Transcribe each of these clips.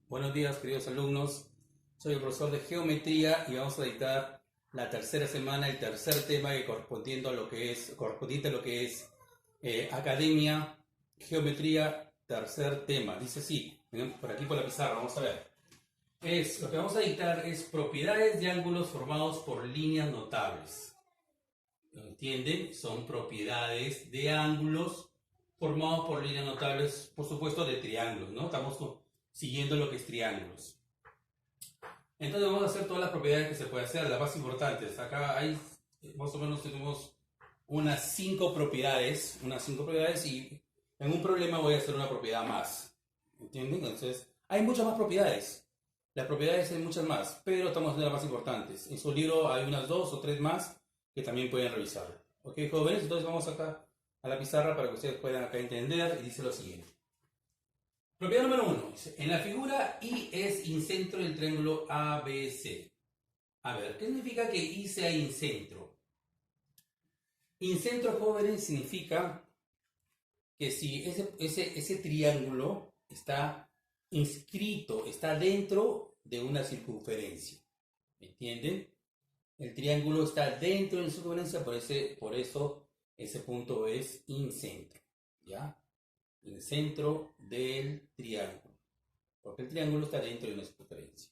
Buenos días, queridos alumnos. Soy el profesor de Geometría y vamos a dictar la tercera semana, el tercer tema que correspondiente a lo que es Academia, Geometría, tercer tema. Dice así, miren, por aquí por la pizarra, vamos a ver. Lo que vamos a dictar es propiedades de ángulos formados por líneas notables. ¿Entienden? Son propiedades de ángulos formados por líneas notables, por supuesto, de triángulos, ¿no? Estamos siguiendo lo que es triángulos. Entonces vamos a hacer todas las propiedades que se puede hacer, las más importantes. Acá hay más o menos tenemos unas 5 propiedades, y en un problema voy a hacer una propiedad más. ¿Entienden? Entonces, hay muchas más propiedades. Las propiedades hay muchas más, pero estamos haciendo las más importantes. En su libro hay unas 2 o 3 más que también pueden revisar. ¿Ok, jóvenes? Entonces vamos acá a la pizarra para que ustedes puedan acá entender y dice lo siguiente. Propiedad número 1. En la figura I es incentro del triángulo ABC. A ver, ¿qué significa que I sea incentro? Incentro, jóvenes, significa que si ese triángulo está inscrito, está dentro de una circunferencia. ¿Me entienden? El triángulo está dentro de una circunferencia, por eso ese punto es incentro. ¿Ya? El centro del triángulo, porque el triángulo está dentro de una circunferencia.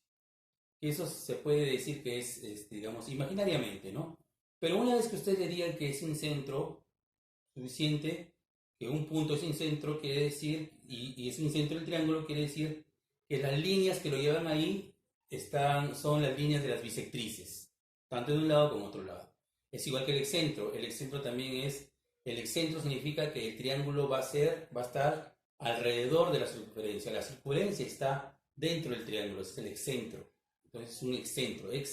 Eso se puede decir que es, digamos, imaginariamente, ¿no? Pero una vez que ustedes le digan que es un centro suficiente, que un punto es un centro, quiere decir, y es un centro del triángulo, quiere decir que las líneas que lo llevan ahí son las líneas de las bisectrices, tanto de un lado como de otro lado. Es igual que el excentro también es. El excentro significa que el triángulo va a estar alrededor de la circunferencia. La circunferencia está dentro del triángulo, es el excentro. Entonces es un excentro. El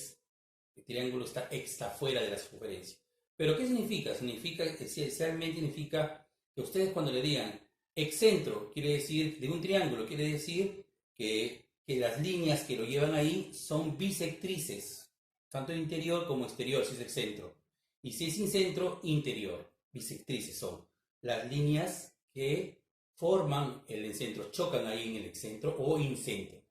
triángulo está fuera de la circunferencia. ¿Pero qué significa? Esencialmente significa que ustedes cuando le digan excentro, quiere decir, de un triángulo, quiere decir que las líneas que lo llevan ahí son bisectrices, tanto interior como exterior, si es excentro. Y si es incentro, interior. Bisectrices son las líneas que forman el excentro, chocan ahí en el excentro o incentro.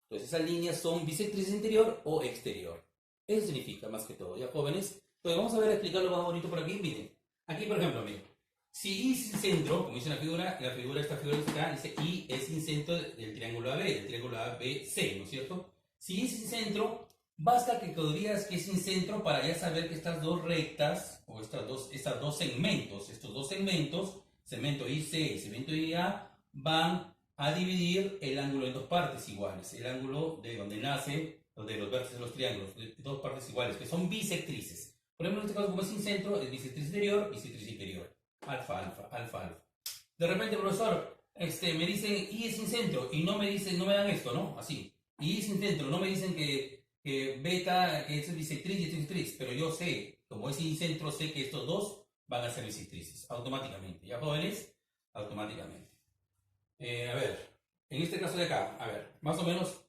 Entonces esas líneas son bisectrices interior o exterior. Eso significa más que todo, ¿ya, jóvenes? Entonces vamos a ver, explicarlo más bonito por aquí. Miren, aquí por ejemplo, miren, si I es incentro, como dice esta figura de acá, dice I es incentro del triángulo AB, del triángulo ABC, ¿no es cierto? Si I es incentro, basta que digas que es incentro para ya saber que estas dos rectas, o estos dos segmentos, segmento IC y segmento IA, van a dividir el ángulo en dos partes iguales. El ángulo de donde donde los vértices de los triángulos, de dos partes iguales, que son bisectrices. Por ejemplo, en este caso, como es incentro, es bisectriz interior, bisectriz interior. Alfa, alfa, alfa, alfa. De repente, profesor, me dicen I es incentro y no me dan esto, ¿no? Así. I es incentro, no me dicen que beta es bisectriz y es bisectriz, pero yo sé, como es incentro, sé que estos dos van a ser bisectrices, automáticamente. ¿Ya, jóvenes? Automáticamente. A ver, en este caso de acá, a ver, más o menos.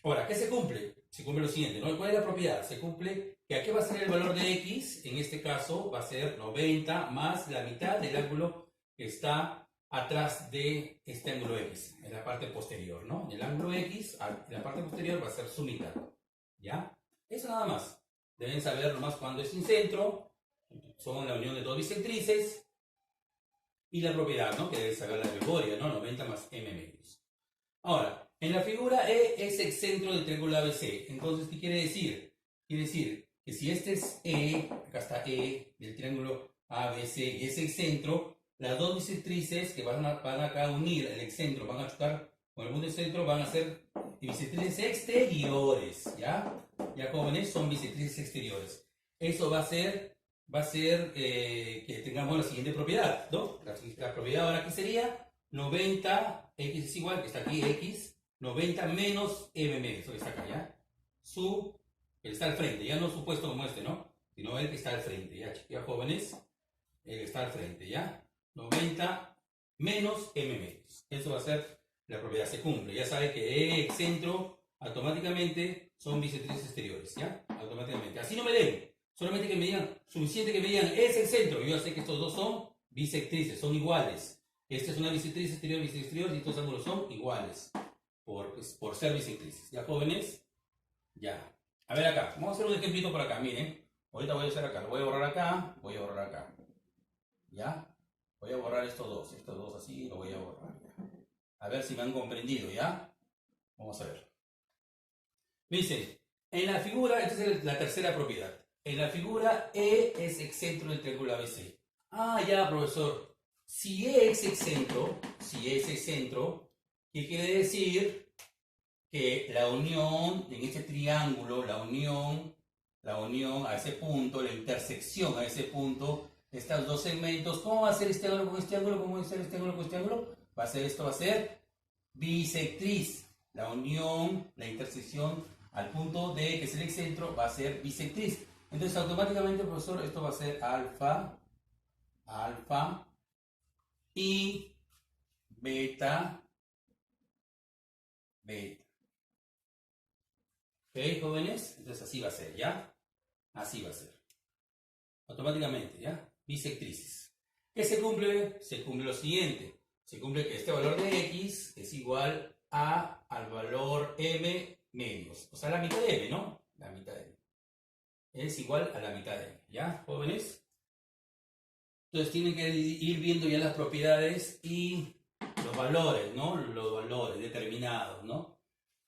Ahora, ¿qué se cumple? Se cumple lo siguiente, ¿no? ¿Cuál es la propiedad? Se cumple que aquí va a ser el valor de x, en este caso va a ser 90 más la mitad del ángulo que está atrás de este ángulo x, en la parte posterior, ¿no? El ángulo x, en la parte posterior va a ser su mitad, ¿ya? Eso nada más. Deben saber nomás cuando es incentro, son la unión de dos bisectrices, y la propiedad, ¿no? Que debes saber la memoria, ¿no? 90 más m medios. Ahora, en la figura E es excentro del triángulo ABC. Entonces, ¿qué quiere decir? Quiere decir que si este es E, acá está E del triángulo ABC y es excentro, las dos bisectrices que van acá a unir el excentro, van a chocar con el punto del centro, van a ser bisectrices exteriores, ¿ya? Ya, jóvenes, son bisectrices exteriores. Eso va a ser que tengamos la siguiente propiedad, ¿no? La propiedad ahora aquí sería 90, x es igual, que está aquí, x, 90 menos m medio, eso que está acá, ¿ya? El que está al frente, ya no supuesto como este, ¿no? Sino el que está al frente, ¿ya, jóvenes? El que está al frente, ¿ya? 90 menos m medios. Eso va a ser la propiedad, se cumple. Ya sabe que E, excentro, automáticamente son bisectrices exteriores, ¿ya? Automáticamente. Así no me den. Solamente que me digan, suficiente que me digan, es excentro. Yo ya sé que estos dos son bisectrices, son iguales. Esta es una bisectriz exterior, y estos ángulos son iguales. por ser bisectrices. ¿Ya, jóvenes? Ya. A ver acá, vamos a hacer un ejemplito por acá, miren. Ahorita voy a hacer acá, lo voy a borrar acá, voy a borrar acá. ¿Ya? Voy a borrar estos dos así, lo voy a borrar. ¿Ya? A ver si me han comprendido, ¿ya? Vamos a ver. Dice, en la figura, esta es la tercera propiedad. En la figura E es excentro del triángulo ABC. Ah, ya, profesor. Si E es excentro, ¿qué quiere decir? Que la unión en este triángulo, la unión a ese punto, la intersección a ese punto, estos dos segmentos, ¿cómo va a ser este ángulo con este ángulo? ¿Cómo va a ser este ángulo con este ángulo? Esto va a ser bisectriz. La unión, la intersección al punto D, que es el excentro, va a ser bisectriz. Entonces, automáticamente, profesor, esto va a ser alfa y beta. ¿Ok, jóvenes? Entonces, así va a ser, ¿ya? Así va a ser. Automáticamente, ¿ya? Bisectrices. ¿Qué se cumple? Se cumple lo siguiente. Se cumple que este valor de x es igual al valor m medios. O sea, la mitad de m, ¿no? La mitad de m. Es igual a la mitad de m, ¿ya, jóvenes? Entonces tienen que ir viendo ya las propiedades y los valores, ¿no? Los valores determinados, ¿no?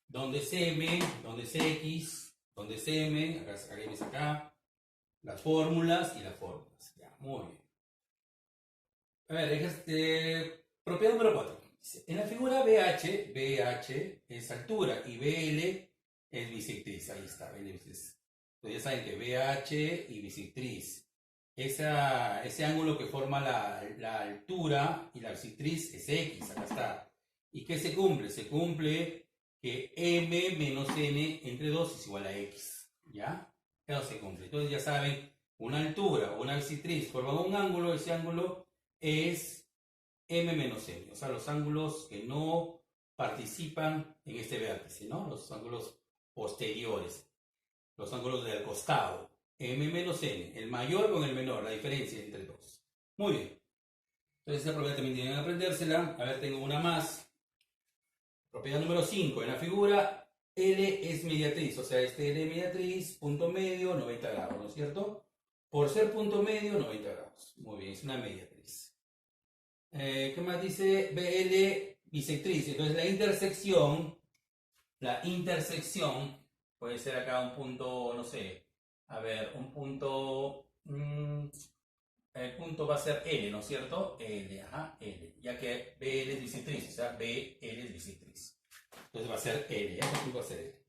Dónde es m, dónde es x, dónde es m, acá sacaremos acá, las fórmulas y las fórmulas. Ya, muy bien. A ver, propiedad número 4. En la figura BH es altura y BL es bisectriz. Ahí está, BL es bisectriz. Entonces ya saben que BH y bisectriz. Ese ángulo que forma la altura y la bisectriz es X, acá está. ¿Y qué se cumple? Se cumple que M menos N entre 2 es igual a X. ¿Ya? Eso se cumple. Entonces ya saben, una altura o una bisectriz forman un ángulo, ese ángulo es M menos N. O sea, los ángulos que no participan en este vértice, ¿no? Los ángulos posteriores, los ángulos del costado. M menos N, el mayor con el menor, la diferencia entre dos. Muy bien. Entonces, esa propiedad también tienen que aprendérsela. A ver, tengo una más. Propiedad número 5. En la figura, L es mediatriz. O sea, este L es mediatriz, punto medio, 90 grados, ¿no es cierto? Por ser punto medio, 90 grados. Muy bien, es una mediatriz. ¿Qué más dice? BL bisectriz. Entonces, la intersección puede ser acá un punto, no sé. A ver, un punto, el punto va a ser L, ¿no es cierto? L, ajá, L, ya que BL es bisectriz, o sea, BL es bisectriz. Entonces va a ser L, ya que va a ser L.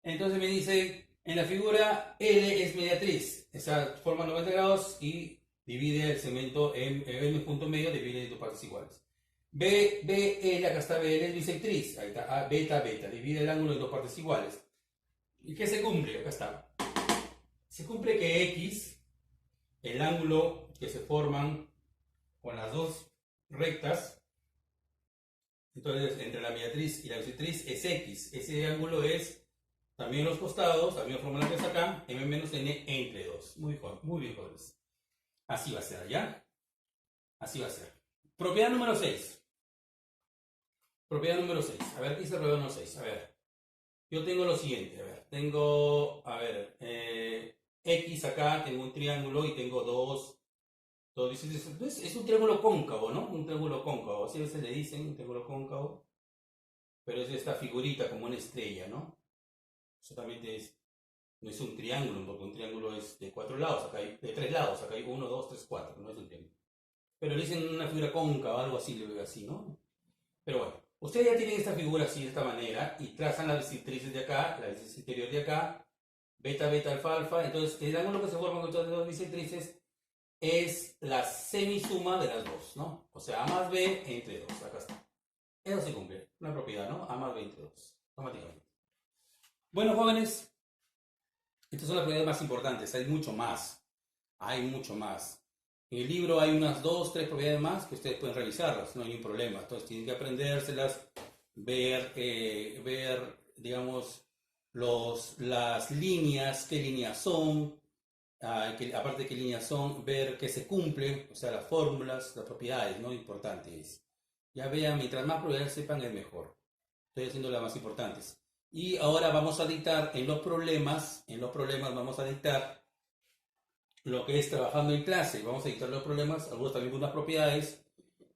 Entonces me dice, en la figura L es mediatriz, o sea, forma 90 grados y divide el segmento en punto medio, divide en dos partes iguales. BL, acá está BL es bisectriz, ahí está, beta, divide el ángulo en dos partes iguales. ¿Y qué se cumple? Acá está. Se cumple que X, el ángulo que se forman con las dos rectas, entonces entre la mediatriz y la bisectriz es X. Ese ángulo es también los costados, la misma fórmula que es acá, M menos N entre 2. Muy bien, jóvenes. Así va a ser, ¿ya? Así va a ser. Propiedad número 6. Propiedad número 6. A ver, ¿qué dice propiedad número 6? A ver. Yo tengo lo siguiente, a ver. Tengo, a ver, X acá, tengo un triángulo y tengo dos bisectrices. Es un triángulo cóncavo, ¿no? Un triángulo cóncavo. Así a veces le dicen un triángulo cóncavo. Pero es esta figurita como una estrella, ¿no? Exactamente no es un triángulo, porque un triángulo es de 4 lados, acá hay de 3 lados, acá hay 1, 2, 3, 4, no es un triángulo. Pero le dicen una figura cóncava, algo así, le veo así, ¿no? Pero bueno, ustedes ya tienen esta figura así, de esta manera, y trazan las bisectrices de acá, la bisectriz interior de acá, beta, alfa. Entonces, el ángulo que se forma con todas las dos bisectrices es la semisuma de las dos, ¿no? O sea, A más B entre 2, acá está. Eso se cumple, una propiedad, ¿no? A más B entre 2, automáticamente. Bueno, jóvenes, estas son las propiedades más importantes, hay mucho más. En el libro hay unas 2, 3 propiedades más que ustedes pueden revisarlas, no hay ningún problema. Entonces tienen que aprendérselas, ver, digamos, las líneas, qué líneas son, aparte de qué líneas son, ver qué se cumple, o sea, las fórmulas, las propiedades, ¿no? Importante es. Ya vean, mientras más propiedades sepan es mejor. Estoy haciendo las más importantes. Y ahora vamos a dictar en los problemas vamos a dictar lo que es trabajando en clase. Vamos a dictar los problemas, algunos también con unas propiedades.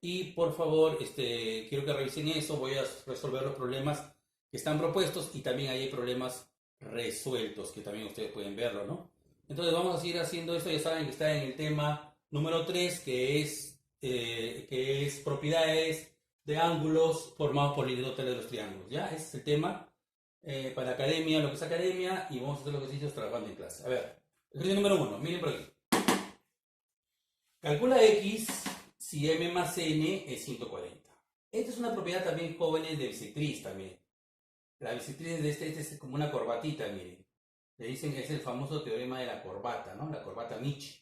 Y por favor, quiero que revisen eso. Voy a resolver los problemas que están propuestos y también hay problemas resueltos que también ustedes pueden verlo, ¿no? Entonces vamos a seguir haciendo esto. Ya saben que está en el tema número 3, que es propiedades de ángulos formados por isósceles de los triángulos. ¿Ya? Ese es el tema para academia, lo que es academia, y vamos a hacer los ejercicios trabajando en clase. A ver, ejercicio número 1, miren por aquí. Calcula X si M más N es 140. Esta es una propiedad también, jóvenes, de bisectriz también. La bisectriz de este es como una corbatita, miren. Le dicen que es el famoso teorema de la corbata, ¿no? La corbata Michi.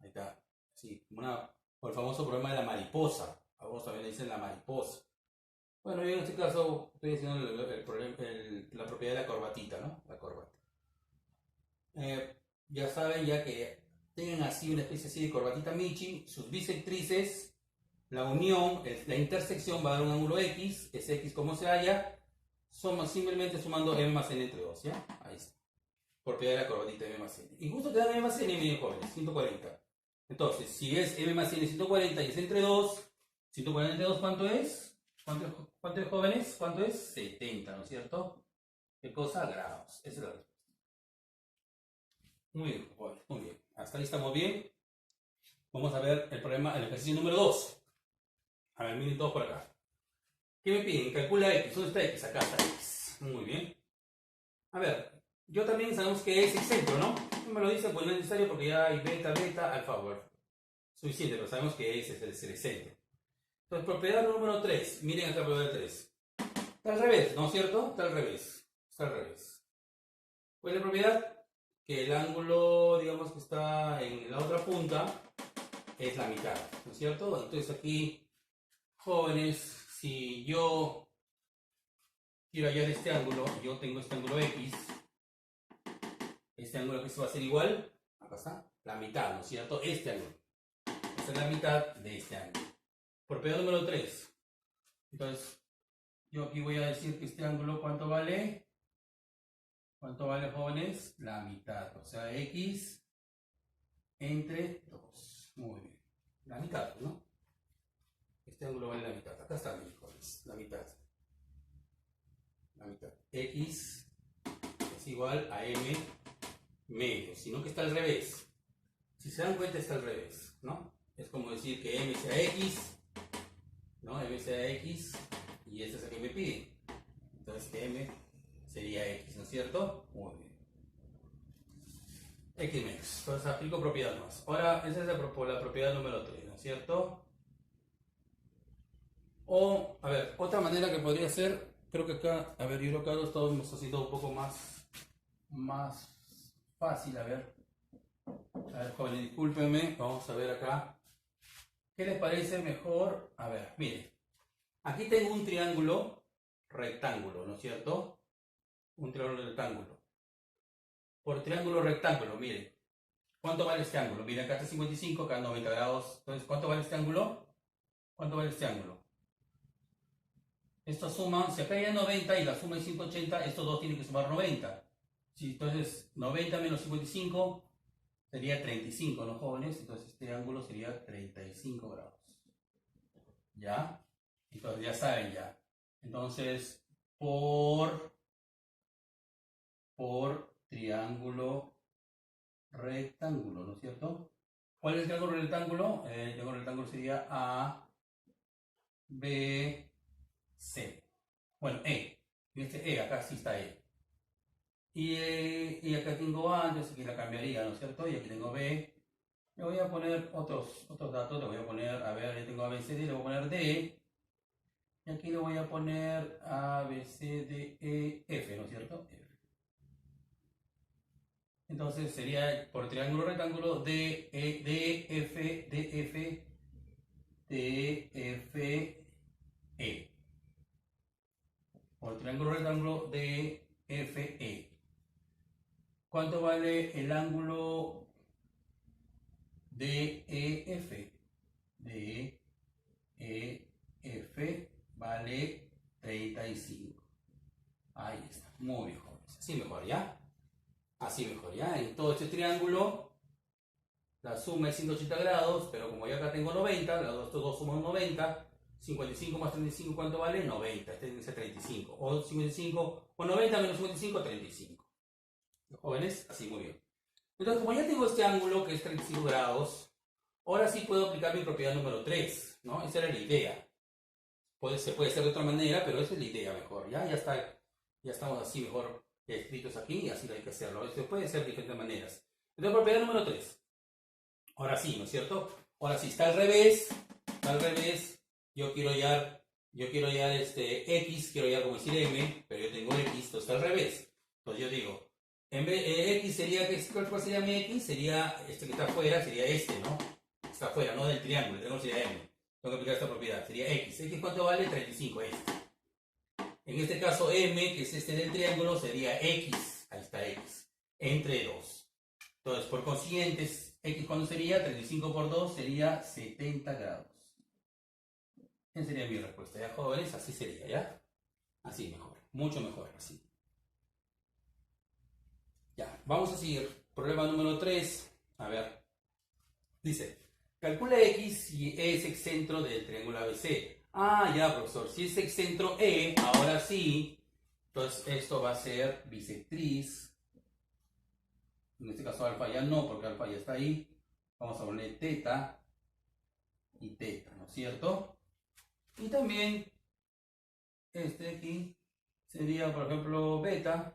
Ahí está. Sí, o el famoso problema de la mariposa. A vos también le dicen la mariposa. Bueno, yo en este caso estoy haciendo la propiedad de la corbatita, ¿no? La corbata. Ya saben, ya que tengan así una especie así de corbatita Michi, sus bisectrices, la unión, la intersección va a dar un ángulo X, ese X como se halla, simplemente sumando M más N entre 2, ¿ya? Ahí está. Propiedad de la corbatita M más N. Y justo te dan M más N, miren jóvenes, 140. Entonces, si es M más N 140 y es entre 2, 140 entre 2, ¿cuánto es? ¿Cuánto es, jóvenes? ¿Cuánto es? 70, ¿no es cierto? ¿Qué cosa? Grados. Esa es la respuesta. Muy bien, jóvenes, muy bien. Hasta ahí estamos bien. Vamos a ver el ejercicio número 2. A ver, miren todos por acá. ¿Qué me piden? Calcula X. ¿Dónde está X? Acá está X. Muy bien. A ver, yo también sabemos que es excéntrico, ¿no? No me lo dicen, pues no es necesario porque ya hay beta, alfa, bueno. Suficiente, pero sabemos que es el excéntrico. Entonces, propiedad número 3. Miren acá, propiedad 3. Está al revés, ¿no es cierto? Está al revés. Está al revés. ¿Cuál es la propiedad? Que el ángulo, digamos que está en la otra punta, es la mitad, ¿no es cierto? Entonces aquí, jóvenes, si yo quiero hallar este ángulo, yo tengo este ángulo X, este ángulo que se va a hacer igual, acá está, la mitad, ¿no es cierto? Este ángulo. Esta es la mitad de este ángulo. Propiedad número 3. Entonces, yo aquí voy a decir que este ángulo, ¿cuánto vale? ¿Cuánto vale, jóvenes? La mitad, o sea, X entre 2. Muy bien. La mitad, ¿no? Este ángulo vale la mitad. Acá está, mis jóvenes, la mitad. La mitad. X es igual a M medio, sino que está al revés. Si se dan cuenta, está al revés, ¿no? Es como decir que M sea X, ¿no? M sea X, y esta es la que me pide. Entonces que M sería X, ¿no es cierto? Muy bien. X menos. Entonces aplico propiedad más. Ahora, esa es la propiedad número 3, ¿no es cierto? O, a ver, otra manera que podría ser, creo que acá, a ver, yo creo que ahora todo nos ha sido un poco más fácil, a ver, jóvenes, discúlpenme, vamos a ver acá. ¿Qué les parece mejor? A ver, miren, aquí tengo un triángulo rectángulo, ¿no es cierto? Un triángulo rectángulo. Por triángulo rectángulo, miren, ¿cuánto vale este ángulo? Miren, acá está 55, acá 90 grados. Entonces, ¿cuánto vale este ángulo? ¿Cuánto vale este ángulo? Estos suman, si acá hay 90 y la suma es 180, estos dos tienen que sumar 90. Sí, entonces, 90 menos 55 sería 35, ¿no, jóvenes? Entonces, este ángulo sería 35 grados. ¿Ya? Entonces, ya saben ya. Entonces, por triángulo rectángulo, ¿no es cierto? ¿Cuál es el triángulo rectángulo? El triángulo rectángulo sería A, B, C. Bueno, E. Este E, acá sí está E. Y acá tengo A, entonces aquí la cambiaría, ¿no es cierto? Y aquí tengo B. Le voy a poner otros datos, le voy a poner, a ver, ya tengo A, B, C, D, le voy a poner D. Y aquí le voy a poner A, B, C, D, E, F, ¿no es cierto? F. Entonces sería por triángulo rectángulo D, E, D, F, D, F, D, F, E. Por triángulo rectángulo D, F, E. ¿Cuánto vale el ángulo DEF? DEF vale 35. Muy bien, jóvenes. Así mejor, ¿ya? Así mejor, ¿ya? En todo este triángulo, la suma es 180 grados, pero como yo acá tengo 90, estos dos suman 90, 55 más 35, ¿cuánto vale? 90, este tiene que ser 35. O 55, o 90 menos 55, 35. Jóvenes, así muy bien. Entonces, como ya tengo este ángulo que es 35 grados, ahora sí puedo aplicar mi propiedad número 3, ¿no? Esa era la idea. Se puede hacer de otra manera, pero esa es la idea mejor, ¿ya? Ya estamos así mejor escritos aquí y así hay que hacerlo. Se puede hacer de diferentes maneras. Entonces, propiedad número 3. Ahora sí, ¿no es cierto? Ahora sí, está al revés. Está al revés. Yo quiero hallar x, quiero hallar como decir m, pero yo tengo x, entonces está al revés. Entonces yo digo, en vez, x sería, ¿cuál sería mi x? Sería este que está afuera, sería este, ¿no? Está afuera, no del triángulo, el triángulo sería m. Tengo que aplicar esta propiedad, sería x. ¿X cuánto vale? 35, este. En este caso m, que es este del triángulo, sería x. Ahí está x. Entre 2. Entonces, por consiguiente, x cuánto sería? 35 por 2 sería 70 grados. Esa sería mi respuesta, ¿ya, jóvenes? Así sería, ¿ya? Así mejor, mucho mejor, así. Ya, vamos a seguir. Problema número 3. A ver. Dice, calcula x si es excentro del triángulo ABC. Ah, ya, profesor. Si es excentro E, ahora sí. Entonces, esto va a ser bisectriz. En este caso, alfa ya no, porque alfa ya está ahí. Vamos a poner teta y teta, ¿no es cierto? Y también, este aquí sería, por ejemplo, beta.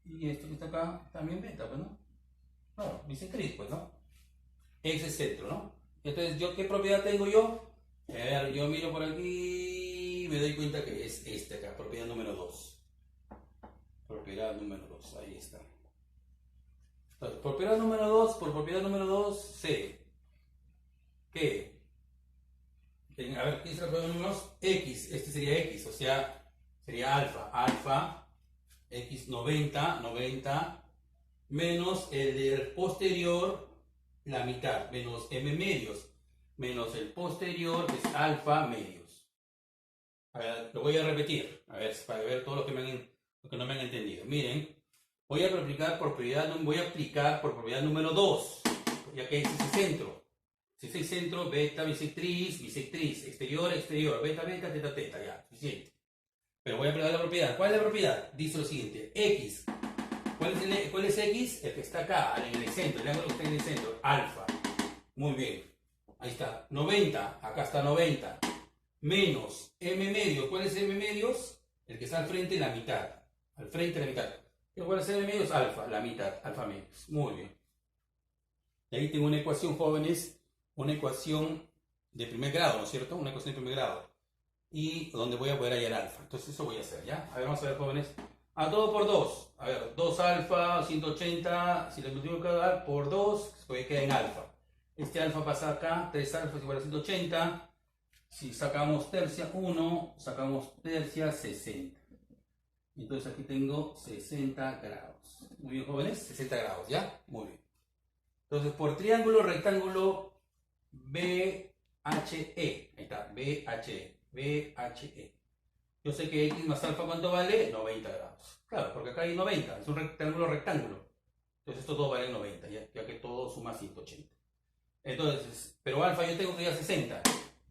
Y esto que está acá, también beta, pues, ¿no? Claro, bisectriz, pues, ¿no? X es centro, ¿no? Entonces, ¿yo qué propiedad tengo yo? A ver, yo miro por aquí y me doy cuenta que es este acá, propiedad número 2. Propiedad número 2, ahí está. Entonces, propiedad número 2, por propiedad número 2, sé que, a ver, ¿qué dice la propiedad número 2? X, este sería X, o sea, sería alfa. Alfa, X 90, 90, menos el del posterior, la mitad, menos m medios, menos el posterior, que es alfa medios. A ver, lo voy a repetir, a ver, para ver todo lo que no me han entendido. Miren, voy a aplicar por propiedad número 2, ya que este es el centro. Si es el centro, beta, bisectriz, bisectriz, exterior, exterior, beta, beta, teta, teta, ya, suficiente. Pero voy a aplicar la propiedad. ¿Cuál es la propiedad? Dice lo siguiente, x. ¿Cuál es x? El que está acá, en el centro, el ángulo que está en el centro, alfa. Muy bien, ahí está, 90, acá está 90, menos m medios. ¿Cuál es m medios? El que está al frente, la mitad. Al frente, la mitad. ¿Y cuál es m medios? Alfa, la mitad, alfa medios. Muy bien. Y ahí tengo una ecuación, jóvenes, una ecuación de primer grado, ¿no es cierto? Una ecuación de primer grado. Y donde voy a poder hallar alfa. Entonces eso voy a hacer, ¿ya? A ver, vamos a ver, jóvenes. A todo por 2. A ver, 2 alfa, 180. Si lo multiplico por 2, pues queda en alfa. Este alfa pasa acá. 3 alfa es igual a 180. Si sacamos tercia 1, sacamos tercia 60. Entonces aquí tengo 60 grados. Muy bien, jóvenes. 60 grados, ¿ya? Muy bien. Entonces, por triángulo, rectángulo, BHE. Ahí está, BHE. Yo sé que x más alfa, ¿cuánto vale? 90 grados. Claro, porque acá hay 90, es un rectángulo. Entonces estos dos valen 90, ya que todo suma 180. Entonces, pero alfa yo tengo que ir a 60.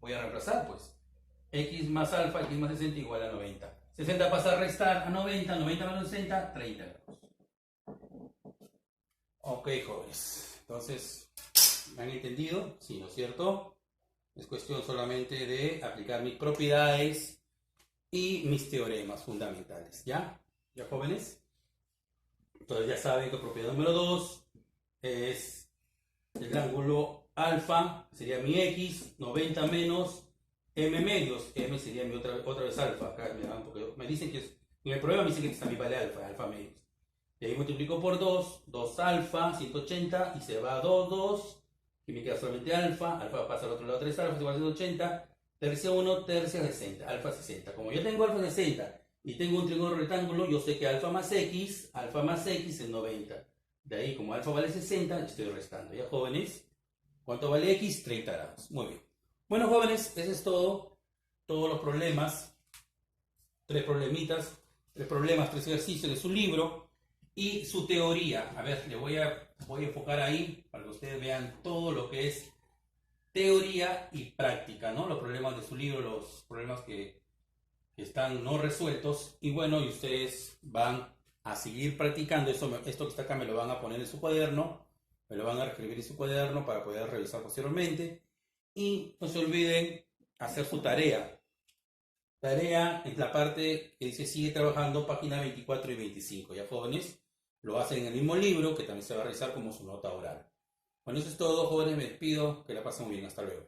Voy a reemplazar, pues. X más alfa, x más 60 igual a 90. 60 pasa a restar a 90, 90 menos 60, 30 grados. Ok, jóvenes. Entonces, ¿me han entendido? Sí, ¿no es cierto? Es cuestión solamente de aplicar mis propiedades y mis teoremas fundamentales, ¿ya? ¿Ya, jóvenes? Entonces ya saben que propiedad número 2 es el ángulo alfa, sería mi x, 90 menos m medios, m sería mi otra vez alfa, acá me dicen que en el problema me dicen que está mi vale alfa medios. Y ahí multiplico por 2, 2 alfa, 180, y se va a 2, 2, y me queda solamente alfa pasa al otro lado 3 alfa, igual a 180, tercia 1, tercia 60, alfa 60. Como yo tengo alfa 60 y tengo un triángulo rectángulo, yo sé que alfa más x es 90. De ahí, como alfa vale 60, estoy restando. ¿Ya, jóvenes? ¿Cuánto vale x? 30 grados. Muy bien. Bueno, jóvenes, eso es todo. Todos los problemas. 3 problemitas. problemas, 3 ejercicios de su libro y su teoría. A ver, voy a enfocar ahí para que ustedes vean todo lo que es teoría y práctica, ¿no? Los problemas de su libro, los problemas que están no resueltos. Y bueno, y ustedes van a seguir practicando. Esto que está acá me lo van a poner en su cuaderno, me lo van a escribir en su cuaderno para poder revisar posteriormente. Y no se olviden hacer su tarea. Tarea es la parte que dice sigue trabajando, página 24 y 25. Ya jóvenes, lo hacen en el mismo libro que también se va a realizar como su nota oral. Bueno, eso es todo, jóvenes, me despido, que la pasen muy bien, hasta luego.